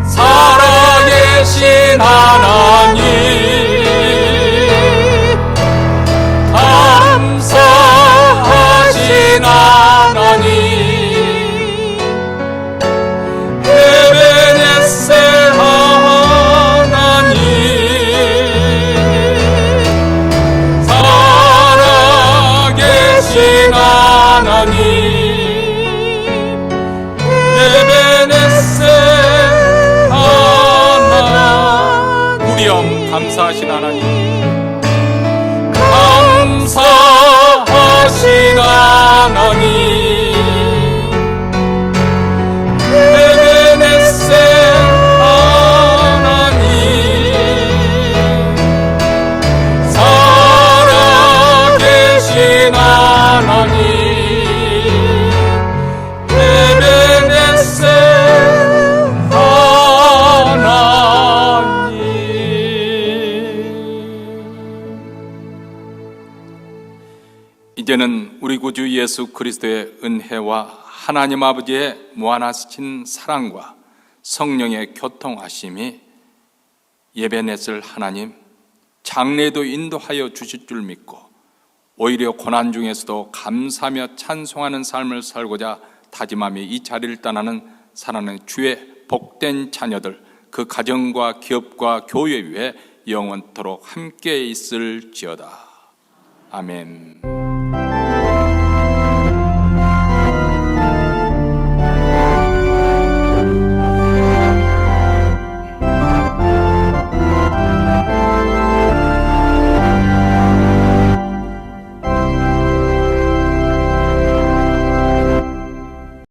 Speaker 1: 살아계신 하나님, 감사하신 하나님, 에베네셀 하나님, 살아계신 하나님, 에베네셀 하나님, 우리영 감사하신 하나님, 감사하신 하나님, 에베네셀 하나님, 살아계신 하나님, 에베네셀 하나님. 이제는 우리 구주 예수 그리스도의 은혜와 하나님 아버지의 무한하신 사랑과 성령의 교통하심이 에베네셀 하나님, 장래에도 인도하여 주실 줄 믿고 오히려 고난 중에서도 감사하며 찬송하는 삶을 살고자 다짐하며 이 자리를 떠나는 사랑하는 주의 복된 자녀들, 그 가정과 기업과 교회 위에 영원토록 함께 있을지어다. 아멘.